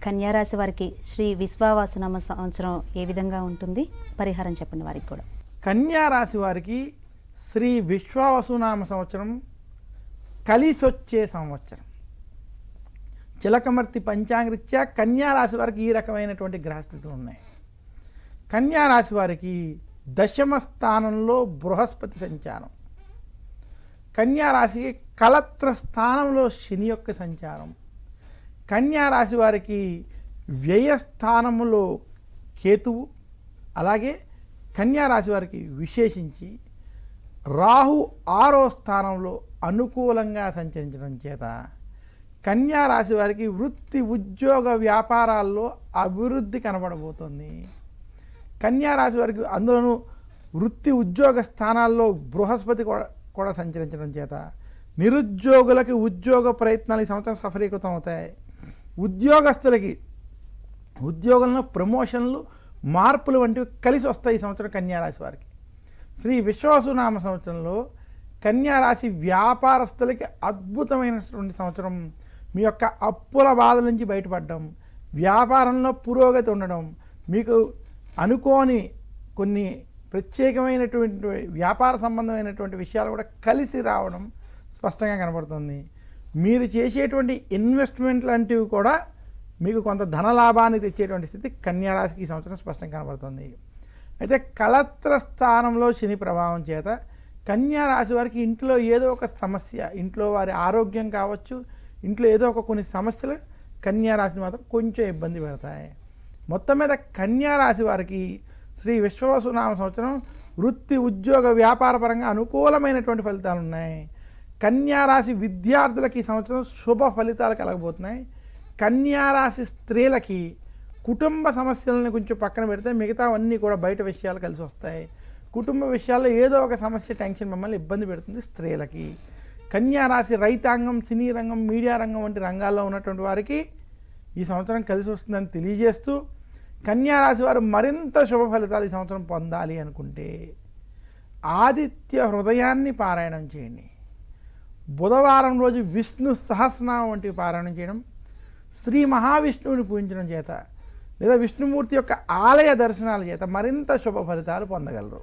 కన్యా రాశి వారికి శ్రీ విశ్వావసునామ సంవత్సరం ఏ విధంగా ఉంటుంది? పరిహారం చెప్పండి వారికి కూడా. కన్యా రాశి వారికి శ్రీ విశ్వావసునామ సంవత్సరం కలిసొచ్చే సంవత్సరం. చిలకమర్తి పంచాంగరీత్యా కన్యా రాశి వారికి ఈ రకమైనటువంటి గ్రహస్థితులు ఉన్నాయి. కన్యా రాశి వారికి దశమ స్థానంలో బృహస్పతి సంచారం, కన్యా రాశికి కలత్ర స్థానంలో శని యొక్క సంచారం, కన్యా రాశి వారికి వ్యయస్థానములో కేతువు, అలాగే కన్యా రాశి వారికి విశేషించి రాహు 6వ స్థానంలో అనుకూలంగా సంచరించడం చేత కన్యా రాశి వారికి వృత్తి ఉద్యోగ వ్యాపారాల్లో అభివృద్ధి కనబడబోతోంది. కన్యా రాశి వారికి అందులోనూ వృత్తి ఉద్యోగ స్థానాల్లో బృహస్పతి కూడా సంచరించడం చేత నిరుద్యోగులకి ఉద్యోగ ప్రయత్నాలు ఈ సంవత్సరం సఫలీకృతం అవుతాయి. ఉద్యోగస్తులకి ఉద్యోగంలో ప్రమోషన్లు, మార్పులు వంటివి కలిసి వస్తాయి ఈ సంవత్సరం కన్యా రాశి వారికి. శ్రీ విశ్వావసునామ సంవత్సరంలో కన్యా రాశి వ్యాపారస్తులకి అద్భుతమైనటువంటి సంవత్సరం. మీ యొక్క అప్పుల బాధల నుంచి బయటపడడం, వ్యాపారంలో పురోగతి ఉండడం, మీకు అనుకోని కొన్ని ప్రత్యేకమైనటువంటి వ్యాపార సంబంధమైనటువంటి విషయాలు కూడా కలిసి రావడం స్పష్టంగా కనబడుతుంది. మీరు చేసేటువంటి ఇన్వెస్ట్మెంట్ లాంటివి కూడా మీకు కొంత ధనలాభాన్ని తెచ్చేటువంటి స్థితి కన్యా రాశికి ఈ సంవత్సరం స్పష్టంగా కనబడుతుంది. అయితే కలత్ర స్థానంలో శని ప్రభావం చేత కన్యా రాశి వారికి ఇంట్లో ఏదో ఒక సమస్య, ఇంట్లో వారి ఆరోగ్యం కావచ్చు, ఇంట్లో ఏదో ఒక కొన్ని సమస్యలు కన్యా రాశిని మాత్రం కొంచెం ఇబ్బంది పెడతాయి. మొత్తం మీద కన్యా రాశి వారికి శ్రీ విశ్వావసునామ సంవత్సరం వృత్తి ఉద్యోగ వ్యాపార పరంగా అనుకూలమైనటువంటి ఫలితాలు ఉన్నాయి. కన్యా రాశి విద్యార్థులకి ఈ సంవత్సరం శుభ ఫలితాలు కలగబోతున్నాయి. కన్యా రాశి స్త్రీలకి కుటుంబ సమస్యలను కొంచెం పక్కన పెడితే మిగతావన్నీ కూడా బయట విషయాలు కలిసి వస్తాయి. కుటుంబ విషయాల్లో ఏదో ఒక సమస్య, టెన్షన్ మిమ్మల్ని ఇబ్బంది పెడుతుంది స్త్రీలకి. కన్యా రాశి రైతాంగం, సినీ రంగం, మీడియా రంగం వంటి రంగాల్లో ఉన్నటువంటి వారికి ఈ సంవత్సరం కలిసి వస్తుందని తెలియజేస్తూ, కన్యా రాశి వారు మరింత శుభ ఫలితాలు ఈ సంవత్సరం పొందాలి అనుకుంటే ఆదిత్య హృదయాన్ని పారాయణం చేయండి. బుధవారం రోజు విష్ణు సహస్రనామం వంటివి పారాయణం చేయడం, శ్రీ మహావిష్ణువుని పూజించడం చేత లేదా విష్ణుమూర్తి యొక్క ఆలయ దర్శనాల చేత మరింత శుభ ఫలితాలు పొందగలరు.